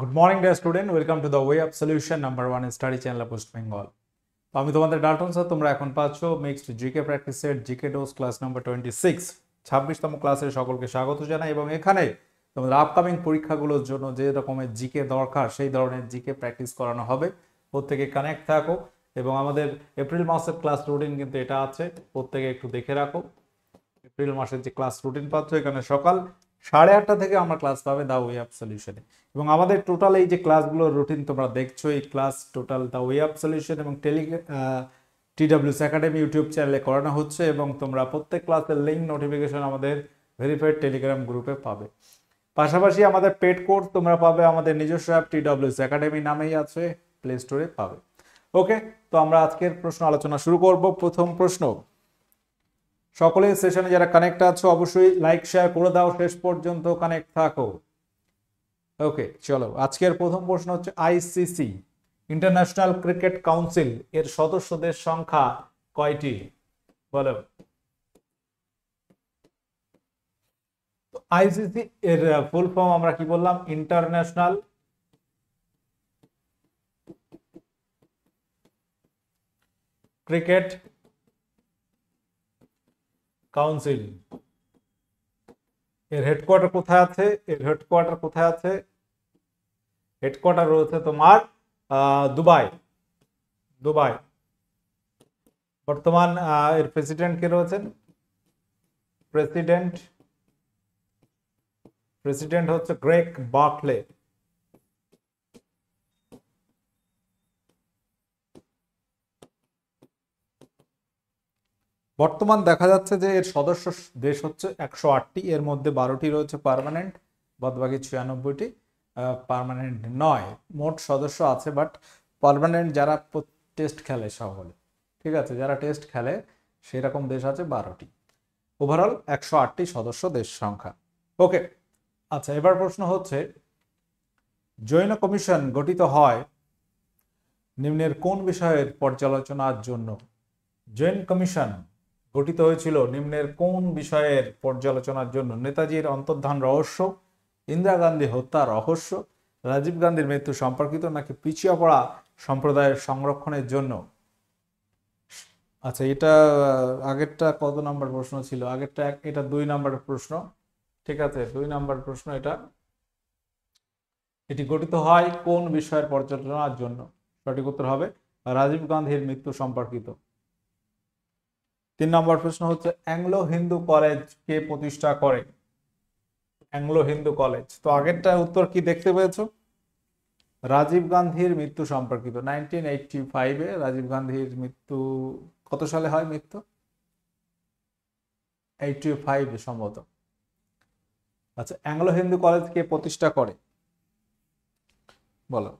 Good morning, dear student. Welcome to the Way Up Solution #1 study channel of West Bengal. আমি তোমাদের Dalton sir, তোমরা এখন পাচ্ছ mixed GK practice set GK dose class number 26 26তম ক্লাসের সকলকে স্বাগত জানাই। এবং এখানে তোমাদের আপকামিং পরীক্ষাগুলোর জন্য যে রকমের জিকে দরকার সেই ধরনের জিকে প্র্যাকটিস করানো হবে। প্রত্যেকে কানেক্ট থাকো এবং আমাদের এপ্রিল মাসের ক্লাস রুটিন কিন্তু এটা আছে, প্রত্যেকে একটু দেখে রাখো। এপ্রিল মাসের যে ক্লাস রুটিন পাচ্ছ এখানে সকাল 8:30 থেকে আমরা ক্লাস পাবে দা ওয়ে আপ সলিউশনে। এবং আমাদের টোটাল এই যে ক্লাসগুলোর রুটিন তোমরা দেখছো, এই class total the way up solution এবং TWS একাডেমি ইউটিউব চ্যানেলে করানো হচ্ছে। এবং তোমরা প্রত্যেক ক্লাসের লিঙ্ক নোটিফিকেশন আমাদের ভেরিফাইড টেলিগ্রাম গ্রুপে পাবে। পাশাপাশি আমাদের পেড কোর্স তোমরা পাবে আমাদের নিজস্ব অ্যাপ TWS একাডেমি নামেই আছে, প্লে স্টোরে পাবে। ওকে, তো আমরা আজকের প্রশ্ন আলোচনা শুরু করব। প্রথম প্রশ্ন, সকলের সেশনে যারা কানেক্ট আছো অবশ্যই লাইক শেয়ার করে দাও, শেষ পর্যন্ত কানেক্ট থাকো। ওকে, চলো আজকের প্রথম প্রশ্ন হচ্ছে ICC ইন্টারন্যাশনাল ক্রিকেট কাউন্সিল এর সদস্যদের সংখ্যা কয়টি? বলো। ICC এর ফুল ফর্ম আমরা কি বললাম? International cricket council. এর হেডকোয়ার্টার কোথায় আছে? হেডকোয়ার্টার রয়েছে তোমার দুবাই। বর্তমান এর প্রেসিডেন্ট কে রয়েছেন? প্রেসিডেন্ট হচ্ছে গ্রেগ বার্কলে। বর্তমান দেখা যাচ্ছে যে এর সদস্য দেশ হচ্ছে 108টি, এর মধ্যে 12টি রয়েছে পার্মানেন্ট, বাদবাকি 96টি পার্মানেন্ট নয়। মোট সদস্য আছে, বাট পার্মানেন্ট যারা টেস্ট খেলে সকলে, ঠিক আছে, যারা টেস্ট খেলে সেরকম দেশ আছে 12টি। ওভারঅল 108টি সদস্য দেশ সংখ্যা। ওকে, আচ্ছা, এবার প্রশ্ন হচ্ছে জৈন কমিশন গঠিত হয় নিম্নের কোন বিষয়ের পর্যালোচনার জন্য? জৈন কমিশন গঠিত হয়েছিল নিম্নের কোন বিষয়ের পর্যালোচনার জন্য? নেতাজির অন্তর্ধান রহস্য, ইন্দিরা গান্ধী হত্যা রহস্য, রাজীব গান্ধীর মৃত্যু সম্পর্কিত, নাকি পিছিয়ে পড়া সম্প্রদায়ের সংরক্ষণের জন্য? আচ্ছা, এটা আগেরটা কত নাম্বার প্রশ্ন ছিল? আগেরটা এটা 2 নাম্বারের প্রশ্ন, ঠিক আছে, 2 নাম্বার প্রশ্ন এটা। এটি গঠিত হয় কোন বিষয়ের পর্যালোচনার জন্য? সঠিক উত্তর হবে রাজীব গান্ধীর মৃত্যু সম্পর্কিত। 3 নম্বর প্রশ্ন হচ্ছে অ্যাংলো হিন্দু কলেজ কে প্রতিষ্ঠা করে? Anglo Hindu college. তো আগেরটা উত্তর কি দেখতে পেয়েছো? রাজীব গান্ধীর মৃত্যু সম্পর্কিত। 1985-এ রাজীব গান্ধীর মৃত্যু কত সালে হয়? মৃত্যু 85 সম্ভবত। আচ্ছা, অ্যাংলো হিন্দু কলেজ কে প্রতিষ্ঠা করে? বলো।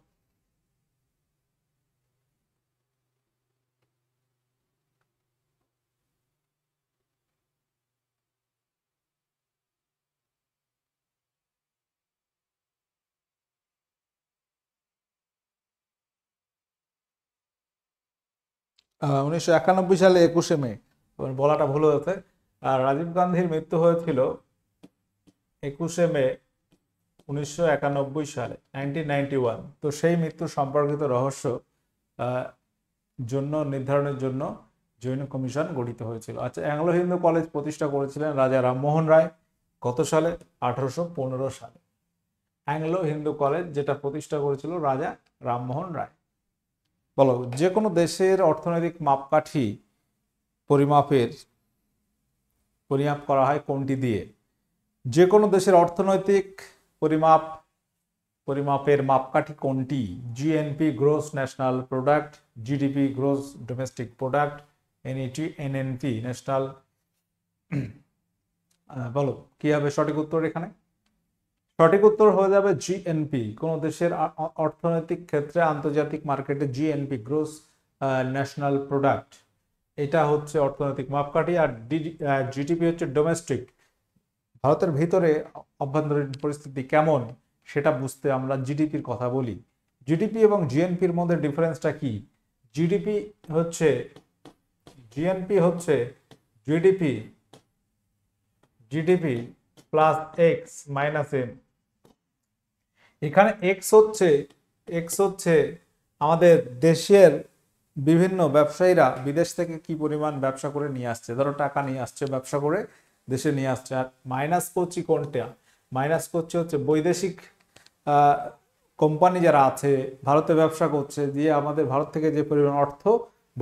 আহ 1991 সালে 21শে মে, বলাটা ভুল হয়েছে। আর রাজীব গান্ধীর মৃত্যু হয়েছিল 21শে মে 1991 সালে, 1991। তো সেই মৃত্যু সম্পর্কিত রহস্য নির্ধারণের জন্য জৈন কমিশন গঠিত হয়েছিল। আচ্ছা, অ্যাংলো হিন্দু কলেজ প্রতিষ্ঠা করেছিলেন রাজা রামমোহন রায় কত সালে? 1815 সালে। অ্যাংলো হিন্দু কলেজ যেটা প্রতিষ্ঠা করেছিল রাজা রামমোহন রায়। বলো, যে কোনো দেশের অর্থনৈতিক মাপকাঠি পরিমাপ করা হয় কোনটি দিয়ে? যে কোনো দেশের অর্থনৈতিক পরিমাপের মাপকাঠি কোনটি? GNP gross national product, GDP gross domestic product, NNP national. বলো কি হবে সঠিক উত্তর এখানে? সঠিক উত্তর হয়ে যাবে GNP। কোন দেশের অর্থনৈতিক ক্ষেত্রে আন্তর্জাতিক মার্কেটে GNP গ্রোস ন্যাশনাল প্রোডাক্ট, এটা হচ্ছে অর্থনৈতিক মাপকাঠি। আর GDP হচ্ছে ডোমেস্টিক, ভারতের ভিতরে অভ্যন্তরীণ পরিস্থিতি কেমন সেটা বুঝতে আমরা জিডিপির কথা বলি। জিডিপি এবং GNPর মধ্যে ডিফারেন্সটা কি? জিডিপি হচ্ছে GNP হচ্ছে GDP plus X minus M। এখানে এক্স হচ্ছে আমাদের দেশের বিভিন্ন ব্যবসায়ীরা বিদেশ থেকে কি পরিমাণ ব্যবসা করে নিয়ে আসছে, ধরো টাকা নিয়ে আসছে, ব্যবসা করে দেশে নিয়ে আসছে। আর মাইনাস করছি কোনটা, মাইনাস করছে হচ্ছে বৈদেশিক কোম্পানি যারা আছে ভারতে ব্যবসা করছে, দিয়ে আমাদের ভারত থেকে যে পরিমাণ অর্থ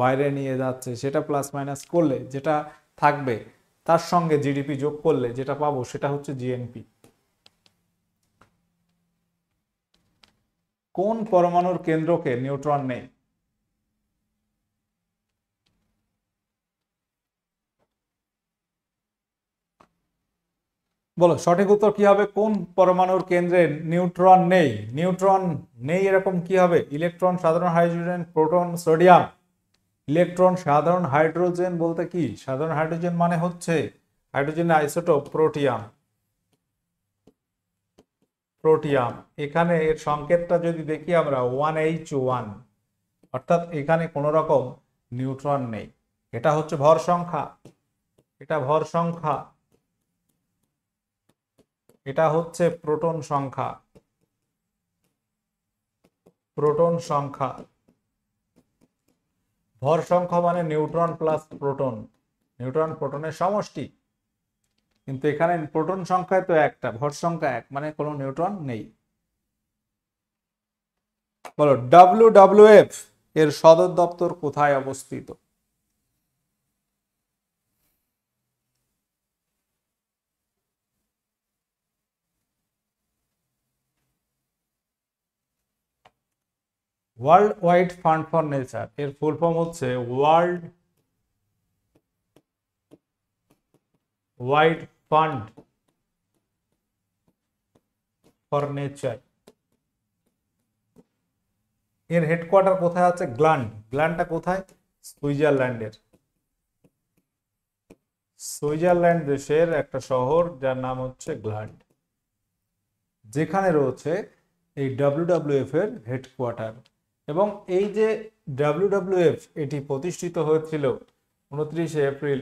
বাইরে নিয়ে যাচ্ছে, সেটা প্লাস মাইনাস করলে যেটা থাকবে তার সঙ্গে জিডিপি যোগ করলে যেটা পাবো সেটা হচ্ছে জিএনপি। কোন পরমাণুর কেন্দ্রকে নিউট্রন নেই? বলো সঠিক উত্তর কি হবে? কোন পরমাণুর কেন্দ্রে নিউট্রন নেই? নিউট্রন নেই এরকম কি হবে? ইলেকট্রন, সাধারণ হাইড্রোজেন, প্রোটন, সোডিয়াম। ইলেকট্রন, সাধারণ হাইড্রোজেন বলতে কি? সাধারণ হাইড্রোজেন মানে হচ্ছে হাইড্রোজেনের আইসোটোপ প্রোটিয়াম। প্রোটিয়াম, এখানে এর সংকেতটা যদি দেখি আমরা 1H1, অর্থাৎ এখানে কোনো রকম নিউট্রন নেই। এটা হচ্ছে ভর সংখ্যা, এটা ভর সংখ্যা, এটা হচ্ছে প্রোটন সংখ্যা, প্রোটন সংখ্যা। ভর সংখ্যা মানে নিউট্রন প্লাস প্রোটন, নিউট্রন প্রোটনের সমষ্টি। কিন্তু এখানে প্রোটন সংখ্যায় তো একটা, ভর সংখ্যা এক, মানে কোনো নিউট্রন নেই। বলো WWF এর সদর দপ্তর কোথায় অবস্থিত? World wide fund for nature এর ফুল ফর্ম হচ্ছে world wide fund for nature. এর হেডকোয়ার্টার কোথায় আছে? গ্ল্যান্ড। গ্ল্যান্ডটা কোথায়? সুইজারল্যান্ডের। সুইজারল্যান্ড দেশের একটা শহর যার নাম হচ্ছে গ্ল্যান্ড, যেখানে রয়েছে এই WWF এর হেডকোয়ার্টার। এবং এই যে WWF এটি প্রতিষ্ঠিত হয়েছিল 29 এপ্রিল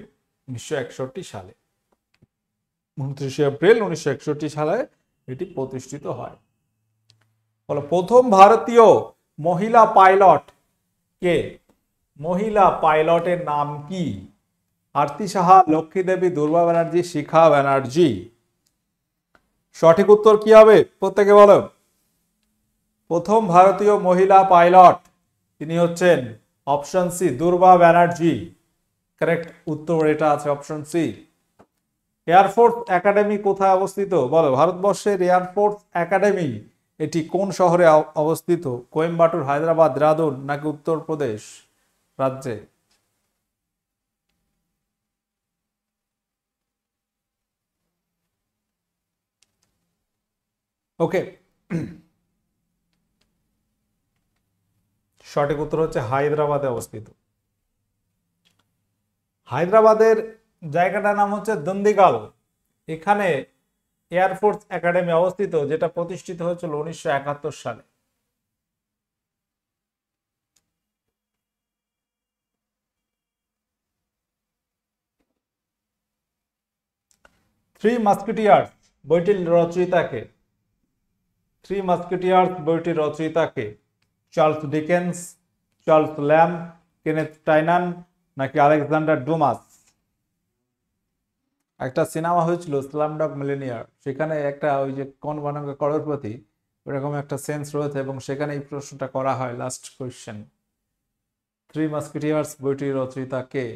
1961 সালে। 29 এপ্রিল 1961 সালে এটি প্রতিষ্ঠিত হয়। বলো প্রথম ভারতীয় মহিলা পাইলট কে? মহিলা পাইলটের নাম কি? আরতি সাহা, লক্ষ্মী দেবী, দুর্বা ব্যানার্জি, শিখা ব্যানার্জি। সঠিক উত্তর কি হবে প্রত্যেকে বলো? প্রথম ভারতীয় মহিলা পাইলট তিনি হচ্ছেন অপশন সি, দুর্বা ব্যানার্জি। কারেক্ট উত্তর এটা আছে অপশন সি। এয়ারফোর্স একাডেমি কোথায় অবস্থিত? বলো ভারতবর্ষের এয়ারফোর্স একাডেমি এটি কোন শহরে অবস্থিত? কোয়েম্বাটুর, হায়দ্রাবাদ, দেরাদুন নাকি উত্তরপ্রদেশ রাজ্যে? ওকে, সঠিক উত্তর হচ্ছে হায়দ্রাবাদে অবস্থিত। হায়দ্রাবাদের জায়গাটার নাম হচ্ছে দন্দিগাল। এখানে এয়ারফোর্স একাডেমি অবস্থিত, যেটা প্রতিষ্ঠিত হয়েছিল 1971 সালে। থ্রি মাস্কেটিয়ার্স বইটির রচয়িতাকে? থ্রি মাস্কেটিয়ার্স বইটির রচয়িতাকে? Charles Dickens, Charles Lamb, Kenneth Tynan নাকি আলেকজান্ডার ডুমাস? একটা সিনেমা হয়েছিল স্লামডগ মিলিয়নিয়ার, সেখানে একটা ওই যে কোন বানাবে করোড়পতি, ওরকম একটা সেন্স রয়েছে এবং সেখানে এই প্রশ্নটা করা হয়, লাস্ট কোয়েশ্চেন। থ্রি মাস্কেটিয়ার্স বইটির রচয়িতা কে?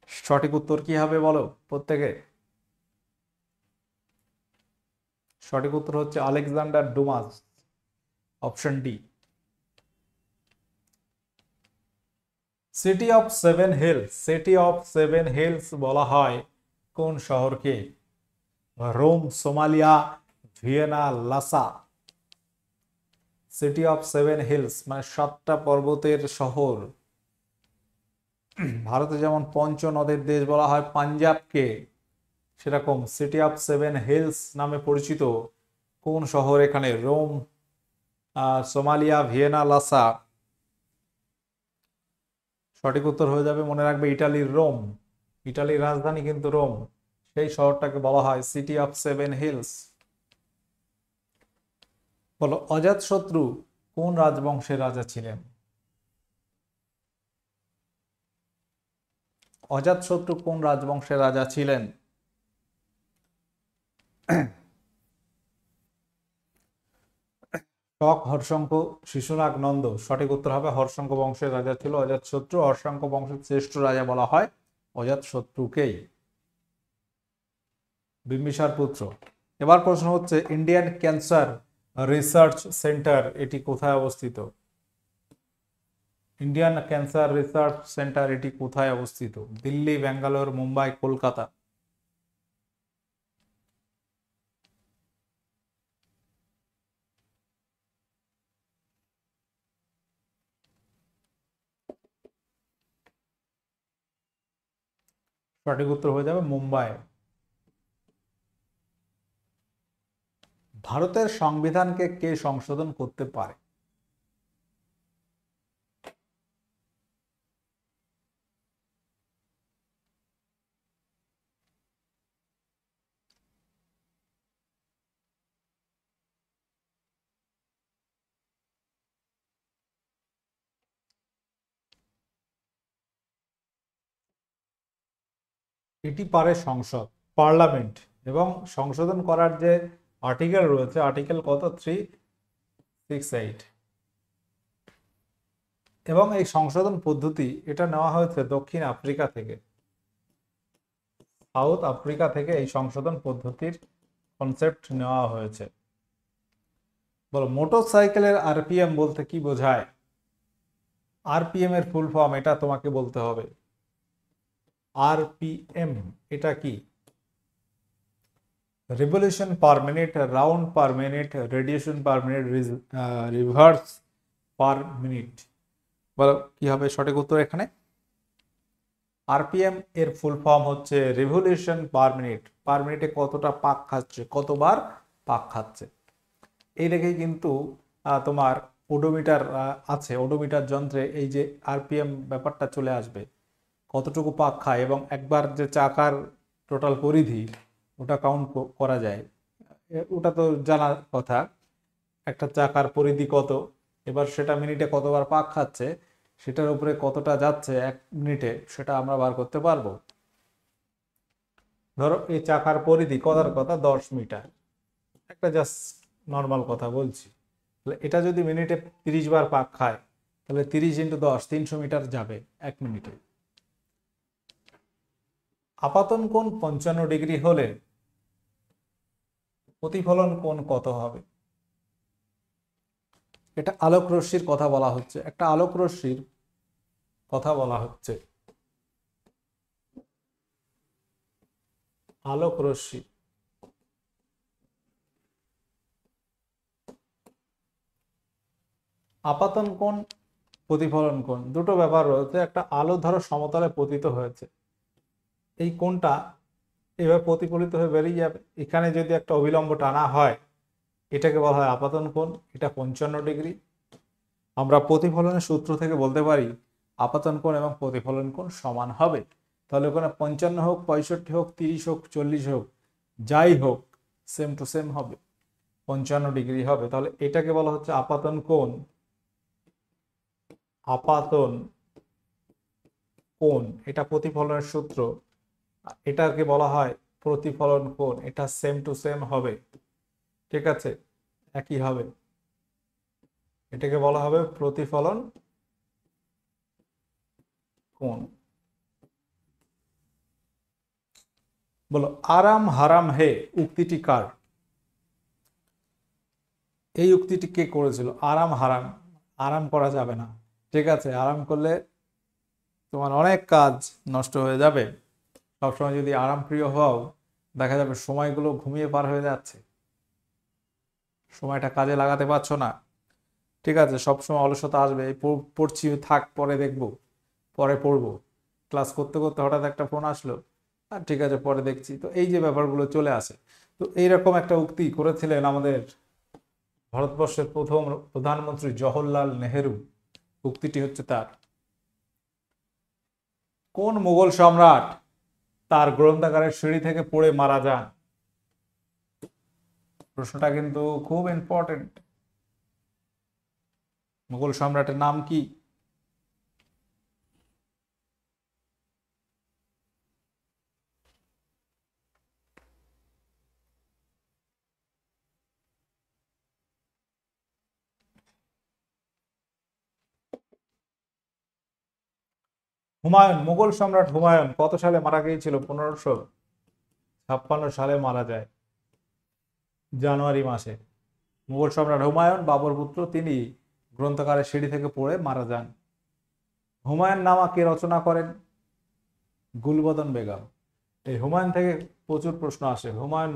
সঠিক উত্তর কি হবে বলো প্রত্যেকে? সঠিক উত্তর হচ্ছে Alexander Dumas, option D. City of seven hills, city of seven hills বলা হয় কোন শহরকে? Rome, Somalia, Vienna, Lhasa. City of seven hills মানে 7টা পর্বতের শহর। ভারতে যেমন পঞ্চ নদের দেশ বলা হয় পাঞ্জাবকে, সেরকম সিটি অফ সেভেন হিলস নামে পরিচিত কোন শহর এখানে? Rome, Somalia, Vienna, Lhasa. সঠিক উত্তর হয়ে যাবে, মনে রাখবে, ইটালির রোম। ইটালির রাজধানী কিন্তু রোম, সেই শহরটাকে বলা হয় সিটি অফ সেভেন হিলস। বলো অজাতশত্রু কোন রাজবংশের রাজা ছিলেন? অজাতশত্রু কোন রাজবংশের রাজা ছিলেন? শক, হর্ষঙ্ক, শিশুনাগ, নন্দ। সঠিক উত্তর হবে হর্ষঙ্ক বংশের রাজা ছিল অজাতশত্রু। হর্ষঙ্ক বংশের শ্রেষ্ঠ রাজা বলা হয় অজাতশত্রুকেই। বিম্বিসার পুত্র। এবার প্রশ্ন হচ্ছে ইন্ডিয়ান ক্যান্সার রিসার্চ সেন্টার এটি কোথায় অবস্থিত? ইন্ডিয়ান ক্যান্সার রিসার্চ সেন্টার এটি কোথায় অবস্থিত? দিল্লি, ব্যাঙ্গালোর, মুম্বাই, কলকাতা। সঠিক উত্তর হয়ে যাবে মুম্বাই। ভারতের সংবিধানকে কে সংশোধন করতে পারে? এটি পারে সংসদ, পার্লামেন্ট। এবং সংশোধন করার যে আর্টিকেল রয়েছে, আর্টিকেল কত? 368। এবং এই সংশোধন পদ্ধতি এটা নেওয়া হয়েছে দক্ষিণ আফ্রিকা থেকে, সাউথ আফ্রিকা থেকে এই সংশোধন পদ্ধতির কনসেপ্ট নেওয়া হয়েছে। বলো মোটরসাইকেলের আরপিএম বলতে কি বোঝায়? আরপিএম এর ফুল ফর্ম এটা তোমাকে বলতে হবে। আরপিএম এটা কি? Revolution per minute, round per minute, radiation per minute, reverse per minute. বলো কি হবে সঠিক উত্তর এখানে? আরপিএম এর ফুল ফর্ম হচ্ছে রিভলিউশন পার মিনিট। পার মিনিটে কতটা পাক খাচ্ছে, কতবার পাক খাচ্ছে। এই রেখেই কিন্তু তোমার ওডোমিটার আছে, ওডোমিটার যন্ত্রে এই যে আরপিএম ব্যাপারটা চলে আসবে, কতটুকু পাক খায়। এবং একবার যে চাকার টোটাল পরিধি ওটা কাউন্ট করা যায়, ওটা তো জানার কথা, একটা চাকার পরিধি কত, এবার সেটা মিনিটে কতবার পাক খাচ্ছে, সেটার উপরে কতটা যাচ্ছে এক মিনিটে, সেটা আমরা বার করতে পারবো। ধরো এই চাকার পরিধি কথার কথা 10 মিটার, একটা জাস্ট নর্মাল কথা বলছি। তাহলে এটা যদি মিনিটে 30 বার পাক খায়, তাহলে 30 × 10 300 মিটার যাবে এক মিনিটে। আপাতন কোণ 55 ডিগ্রি হলে প্রতিফলন কোণ কত হবে? এটা আলোক রশ্মির কথা বলা হচ্ছে, একটা আলোক রশ্মির কথা বলা হচ্ছে। আলোক রশ্মি, আপাতন কোণ, প্রতিফলন কোণ, দুটো ব্যাপার রয়েছে। একটা আলো ধরো সমতলে পতিত হয়েছে, এই কোণটা এভাবে প্রতিফলিত হয়ে বেরিয়ে যাবে। এখানে যদি একটা অবিলম্ব টানা হয়, এটাকে বলা হয় আপাতন কোণ, এটা 55 ডিগ্রি। আমরা প্রতিফলনের সূত্র থেকে বলতে পারি আপাতন কোণ এবং প্রতিফলন কোণ সমান হবে। তাহলে ওখানে 55 হোক, 65 হোক, 30 হোক, 40 হোক, যাই হোক সেম টু সেম হবে, 55 ডিগ্রি হবে। তাহলে এটাকে বলা হচ্ছে আপাতন কোণ। আপাতন কোণ এটা প্রতিফলনের সূত্র, এটাকে বলা হয় প্রতিফলন কোণ। এটা সেম টু সেম হবে, ঠিক আছে, একই হবে। এটাকে বলা হবে প্রতিফলন কোণ। বলো আরাম হারাম হে উক্তিটি কার? এই উক্তিটি কে করেছিল? আরাম হারাম, আরাম করা যাবে না, ঠিক আছে, আরাম করলে তোমার অনেক কাজ নষ্ট হয়ে যাবে। সবসময় যদি আরাম প্রিয় হও, দেখা যাবে সময়গুলো ঘুমিয়ে পার হয়ে যাচ্ছে, সময়টা কাজে লাগাতে পারছো না, ঠিক আছে, সবসময় অলসতা আসবে। পড়ছি, থাক পরে দেখবো, পরে পড়বো, ক্লাস করতে করতে হঠাৎ একটা ফোন আসলো, আর ঠিক আছে পরে দেখছি। তো এই যে ব্যাপারগুলো চলে আসে। তো এইরকম একটা উক্তি করেছিলেন আমাদের ভারতবর্ষের প্রথম প্রধানমন্ত্রী জওহরলাল নেহেরু। উক্তিটি হচ্ছে তার। কোন মুঘল সম্রাট তার গ্রন্থাগারের সিঁড়ি থেকে পড়ে মারা যান? প্রশ্নটা কিন্তু খুব ইম্পর্টেন্ট। মুঘল সম্রাটের নাম কি? হুমায়ুন, মুঘল সম্রাট হুমায়ুন কত সালে মারা গিয়েছিল? 1556 সালে মারা যায়, জানুয়ারি মাসে। মুঘল সম্রাট হুমায়ুন বাবর পুত্র, তিনি গ্রন্থাগারের সিঁড়ি থেকে পড়ে মারা যান। হুমায়ুন নামা কে রচনা করেন? গুলবদন বেগম। এই হুমায়ুন থেকে প্রচুর প্রশ্ন আসে। হুমায়ুন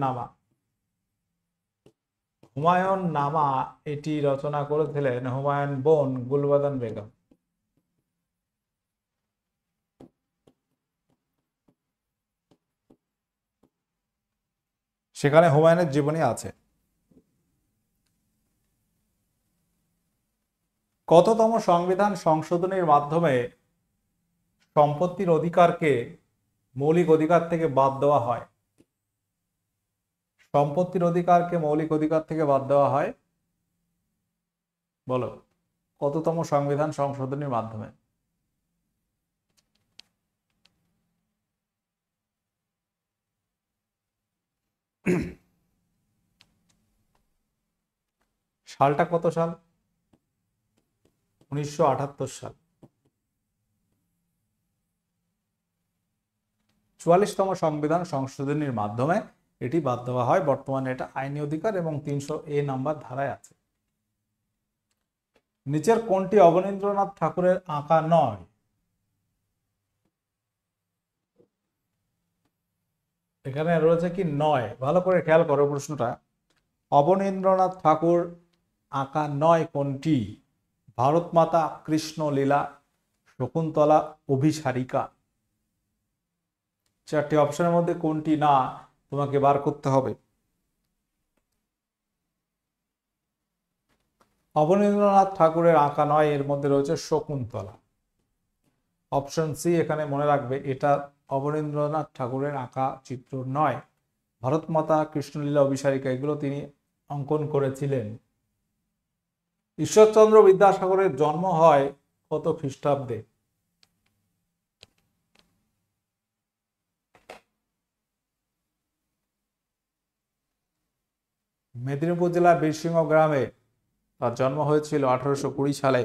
নামা এটি রচনা করেছিলেন হুমায়ুন বোন গুলবদন বেগম। সেখানে হুমায়ুনের জীবনী আছে। কততম সংবিধান সংশোধনীর মাধ্যমে সম্পত্তির অধিকারকে মৌলিক অধিকার থেকে বাদ দেওয়া হয়? সম্পত্তির অধিকারকে মৌলিক অধিকার থেকে বাদ দেওয়া হয়, বলো কততম সংবিধান সংশোধনীর মাধ্যমে? সালটা কত সাল? 1978 সাল। 44তম সংবিধান সংশোধনীর মাধ্যমে এটি বাদ দেওয়া হয়। বর্তমানে এটা আইনি অধিকার এবং 300A নাম্বার ধারায় আছে। নিচের কোনটি অবনীন্দ্রনাথ ঠাকুরের আঁকা নয়? এখানে রয়েছে কি নয়, ভালো করে খেয়াল করো প্রশ্নটা। অবনীন্দ্রনাথ ঠাকুর আঁকা নয় কোনটি? ভারত মাতা, কৃষ্ণ লীলা, শকুন্তলা, অভিসারিকা। চারটি অপশনের মধ্যে কোনটি না তোমাকে বার করতে হবে। অবনীন্দ্রনাথ ঠাকুরের আঁকা নয়, এর মধ্যে রয়েছে শকুন্তলা। অপশন সি এখানে মনে রাখবে, এটা অবনীন্দ্রনাথ ঠাকুরের আঁকা চিত্র নয়। ভারত মাতা, কৃষ্ণলীলা, অভিসারিকা এগুলো তিনি অঙ্কন করেছিলেন। ঈশ্বরচন্দ্র বিদ্যাসাগরের জন্ম হয় কত খ্রিস্টাব্দে? মেদিনীপুর জেলার বীরসিংহ গ্রামে তার জন্ম হয়েছিল 1820 সালে।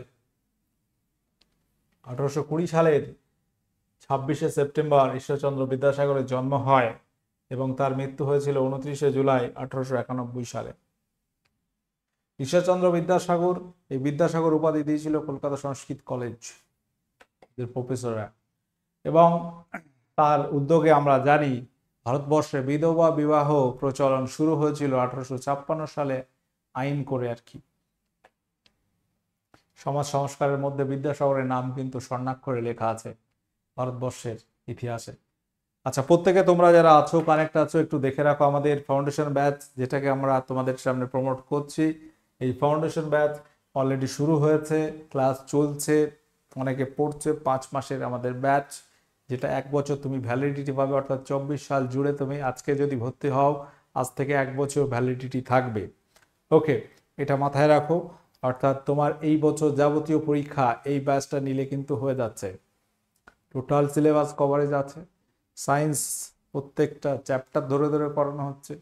1820 সালের 26শে সেপ্টেম্বর ঈশ্বরচন্দ্র বিদ্যাসাগরের জন্ম হয় এবং তার মৃত্যু হয়েছিল 29শে জুলাই 1891 সালে। ঈশ্বরচন্দ্র বিদ্যাসাগর, এই বিদ্যাসাগর উপাধি দিয়েছিল কলকাতা সংস্কৃত কলেজ প্রফেসররা, এবং তার উদ্যোগে আমরা জানি ভারতবর্ষে বিধবা বিবাহ প্রচলন শুরু হয়েছিল 1856 সালে আইন করে আর কি। সমাজ সংস্কারের মধ্যে বিদ্যাসাগরের নাম কিন্তু স্বর্ণাক্ষরে লেখা আছে ভারতবর্ষের ইতিহাসে। আচ্ছা, প্রত্যেকে তোমরা যারা আছো, কানেক্ট আছো, একটু দেখে রাখো আমাদের ফাউন্ডেশন ব্যাচ, যেটাকে আমরা তোমাদের সামনে প্রমোট করছি। এই ফাউন্ডেশন ব্যাচ অলরেডি শুরু হয়েছে, ক্লাস চলছে, অনেকে পড়ছে। 5 মাসের আমাদের ব্যাচ, যেটা 1 বছর তুমি ভ্যালিডিটি পাবে, অর্থাৎ 24 সাল জুড়ে তুমি আজকে যদি ভর্তি হও, আজ থেকে 1 বছর ভ্যালিডিটি থাকবে। ওকে, এটা মাথায় রাখো। অর্থাৎ তোমার এই বছর যাবতীয় পরীক্ষা এই ব্যাচটা নিলে কিন্তু হয়ে যাচ্ছে। টোটাল সিলেবাস কভারেজ আছে, সায়েন্স প্রত্যেকটা চ্যাপ্টার ধরে ধরে পড়ানো হচ্ছে,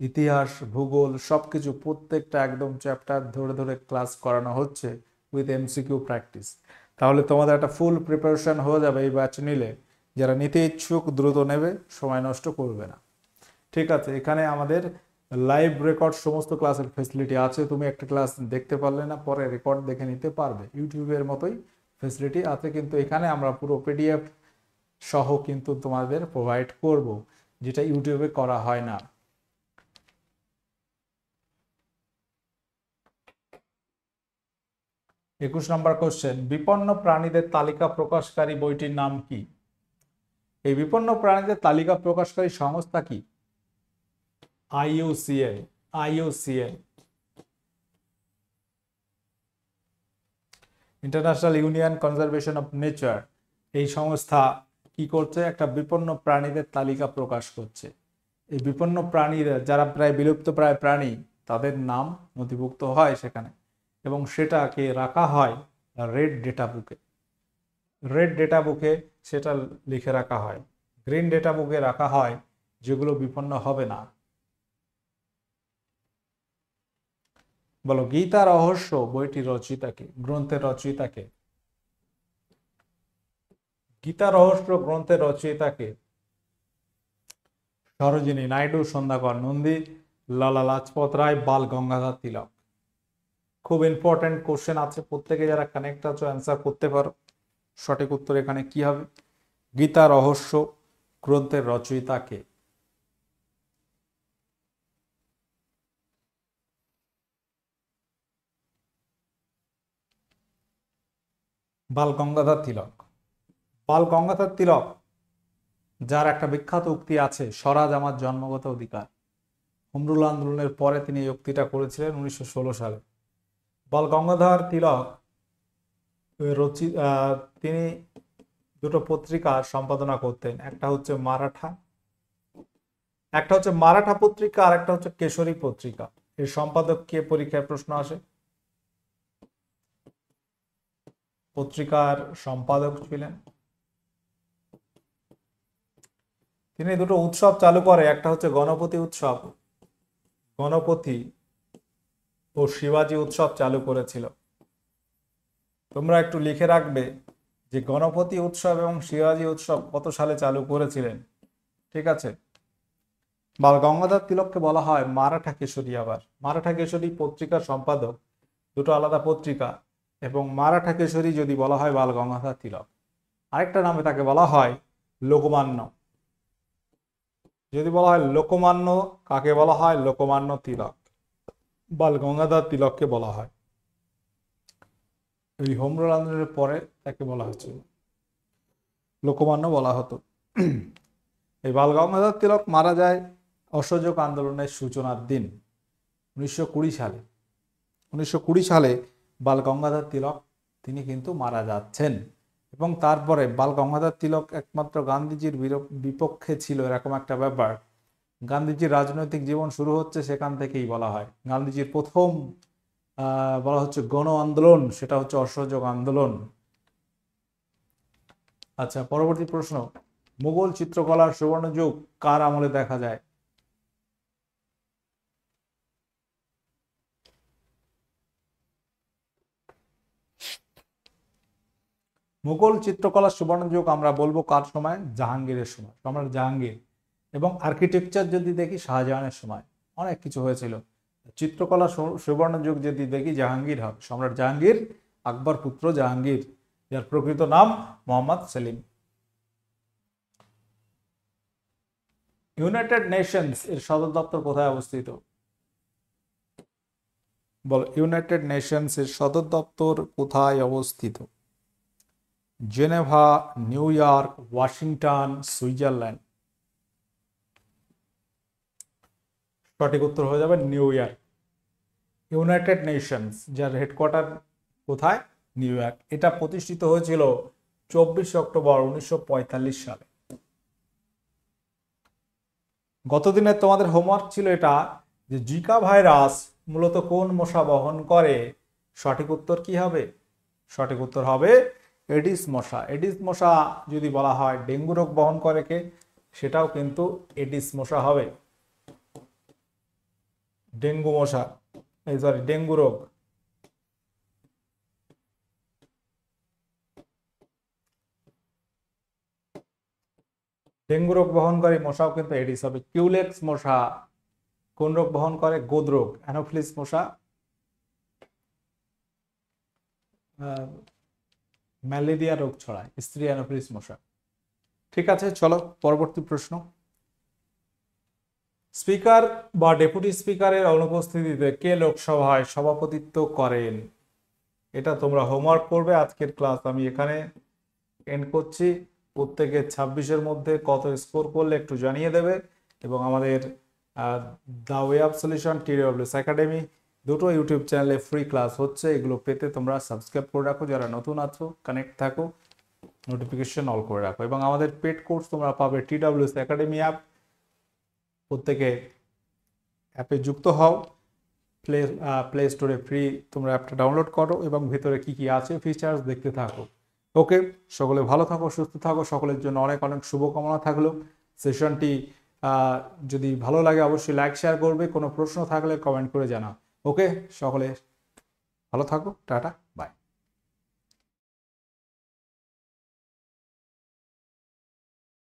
ইতিহাস, ভূগোল সবকিছু প্রত্যেকটা একদম চ্যাপ্টার ধরে ধরে ক্লাস করানো হচ্ছে উইথ এমসিকিউ প্র্যাকটিস। তাহলে তোমাদের একটা ফুল প্রিপারেশন হয়ে যাবে এই ব্যাচ নিলে। যারা নিতে ইচ্ছুক দ্রুত নেবে, সময় নষ্ট করবে না। ঠিক আছে, এখানে আমাদের লাইভ রেকর্ড সমস্ত ক্লাসের ফেসিলিটি আছে। তুমি একটা ক্লাস দেখতে পারলে না, পরে রেকর্ড দেখে নিতে পারবে। ইউটিউবের মতোই ফেসিলিটি আছে, কিন্তু এখানে আমরা পুরো পিডিএফ সহ কিন্তু তোমাদের প্রোভাইড করব, যেটা ইউটিউবে করা হয় না। একুশ নম্বর কোশ্চেন, বিপন্ন প্রাণীদের তালিকা প্রকাশকারী বইটির নাম কি? এই বিপন্ন প্রাণীদের তালিকা প্রকাশকারী সংস্থা কি? IUCN। IUCN, international union conservation of nature. এই সংস্থা কি করছে? একটা বিপন্ন প্রাণীদের তালিকা প্রকাশ করছে। এই বিপন্ন প্রাণীরা যারা প্রায় বিলুপ্ত প্রায় প্রাণী, তাদের নাম নথিভুক্ত হয় সেখানে। এবং সেটাকে রাখা হয় রেড ডেটা বুকে। রেড ডেটা বুকে সেটা লিখে রাখা হয়, গ্রিন ডেটা বুকে রাখা হয় যেগুলো বিপন্ন হবে না। বলো, গীতা রহস্য বইটির রচয়িতাকে, গ্রন্থের রচয়িতাকে? গীতা রহস্য গ্রন্থের রচয়িতাকে? সরোজিনী নাইডু, সন্ধ্যাকর নন্দী, লালা লাজপত রায়, বাল গঙ্গাধর তিলক। খুব ইম্পর্টেন্ট কোশ্চেন আছে, প্রত্যেকে যারা কানেক্ট আছো অ্যান্সার করতে পারো। সঠিক উত্তর এখানে কি হবে? গীতা রহস্য গ্রন্থের রচয়িতাকে? বাল গঙ্গাধর তিলক। বাল গঙ্গাধর তিলক, যার একটা বিখ্যাত উক্তি আছে, স্বরাজ আমার জন্মগত অধিকার। হোম রুল আন্দোলনের পরে তিনি এই উক্তিটা করেছিলেন 1916 সালে। বাল গঙ্গাধর তিলক তিনি দুটো পত্রিকার সম্পাদনা করতেন, একটা হচ্ছে মারাঠা পত্রিকা, আর একটা হচ্ছে কেশরী পত্রিকা। এর সম্পাদক কে? পরীক্ষায় প্রশ্ন আসে। পত্রিকার সম্পাদক ছিলেন তিনি। দুটো উৎসব চালু করে, একটা হচ্ছে গণপতি উৎসব, গণপতি ও শিবাজি উৎসব চালু করেছিল। তোমরা একটু লিখে রাখবে যে গণপতি উৎসব এবং শিবাজি উৎসব কত সালে চালু করেছিলেন, ঠিক আছে? বাল গঙ্গাধর তিলককে বলা হয় মারাঠা কেশরী। আবার মারাঠা কেশরী পত্রিকার সম্পাদক, দুটো আলাদা পত্রিকা, এবং মারাঠা কেশরী যদি বলা হয় বাল গঙ্গাধর তিলক। আরেকটা নামে তাকে বলা হয় লোকমান্য। যদি বলা হয় লোকমান্য, কাকে বলা হয়? লোকমান্য তিলক। বাল গঙ্গাধর তিলককে বলা হয়। এই হোম রুল আন্দোলনের পরে তাকে বলা হয়েছিল লোকমান্য বলা হতো। এই বাল গঙ্গাধর তিলক মারা যায় অসহযোগ আন্দোলনের সূচনার দিন 1920 সালে। 1920 সালে বাল গঙ্গাধর তিলক তিনি কিন্তু মারা যাচ্ছেন। এবং তারপরে বাল গঙ্গাধর তিলক একমাত্র গান্ধীজির বিপক্ষে ছিল, এরকম একটা ব্যাপার। গান্ধীজির রাজনৈতিক জীবন শুরু হচ্ছে সেখান থেকেই বলা হয়। গান্ধীজির প্রথম বলা হচ্ছে গণ আন্দোলন, সেটা হচ্ছে অসহযোগ আন্দোলন। আচ্ছা, পরবর্তী প্রশ্ন, মুঘল চিত্রকলার সুবর্ণ যুগ কার আমলে দেখা যায়? মুঘল চিত্রকলার সুবর্ণ যুগ আমরা বলবো কার সময়? জাহাঙ্গীরের সময়, সম্রাট জাহাঙ্গীর। এবং আর্কিটেকচার যদি দেখি শাহজাহানের সময়, অনেক কিছু হয়েছিল। চিত্রকলা সুবর্ণ যুগ যদি দেখি জাহাঙ্গীর হবে, সম্রাট জাহাঙ্গীর, আকবর পুত্র জাহাঙ্গীর, যার প্রকৃত নাম মোহাম্মদ সেলিম। ইউনাইটেড নেশনস এর সদর দপ্তর কোথায় অবস্থিত? বল, ইউনাইটেড নেশনস এর সদর দপ্তর কোথায় অবস্থিত? Geneva, new York, Washington, Switzerland. সঠিক উত্তর হয়ে যাবে নিউ ইয়র্ক। ইউনাইটেড নেশনস যার হেডকোয়ার্টার কোথায়? New York. এটা প্রতিষ্ঠিত হয়েছিল 24 অক্টোবর 1945 সালে। গতদিনের তোমাদের হোমওয়ার্ক ছিল এটা, যে জিকা ভাইরাস মূলত কোন মশা বহন করে? সঠিক উত্তর কি হবে? সঠিক উত্তর হবে এডিস মশা। এডিস মশা যদি বলা হয় ডেঙ্গু রোগ বহন করে কে? সেটাও কিন্তু এডিস মশা হবে। ডেঙ্গু মশা, সরি, ডেঙ্গু রোগ। ডেঙ্গু রোগ বহনকারী মশাও কিন্তু এডিস হবে। কিউলেক্স মশা কোন রোগ বহন করে? গোদ রোগ। অ্যানোফিলিস মশা ম্যালেরিয়া রোগ ছড়ায়, স্ত্রী অ্যানোফিলিস মশা। ঠিক আছে, চলো পরবর্তী প্রশ্ন। স্পিকার বা ডেপুটি স্পিকারের অনুপস্থিতিতে কে লোকসভায় সভাপতিত্ব করেন? এটা তোমরা হোমওয়ার্ক করবে। আজকের ক্লাস আমি এখানে এন্ড করছি। প্রত্যেকে 26-এর মধ্যে কত স্কোর করলে একটু জানিয়ে দেবে। এবং আমাদের the way of solution TWS academy দুটো ইউটিউব চ্যানেলে ফ্রি ক্লাস হচ্ছে, এগুলো পেতে তোমরা সাবস্ক্রাইব করে রাখো। যারা নতুন আছো কানেক্ট থাকো, নোটিফিকেশন অল করে রাখো। এবং আমাদের পেড কোর্স তোমরা পাবে TWS একাডেমি অ্যাপ। প্রত্যেকে অ্যাপে যুক্ত হও প্লে স্টোরে ফ্রি তোমরা অ্যাপটা ডাউনলোড করো এবং ভেতরে কি কি আছে ফিচার্স দেখতে থাকো। ওকে, সকলে ভালো থাকো, সুস্থ থাকো, সকলের জন্য অনেক অনেক শুভকামনা থাকলো। সেশনটি যদি ভালো লাগে অবশ্যই লাইক শেয়ার করবে, কোনো প্রশ্ন থাকলে কমেন্ট করে জানাও। ওকে, সকলে ভালো থাকো, টাটা।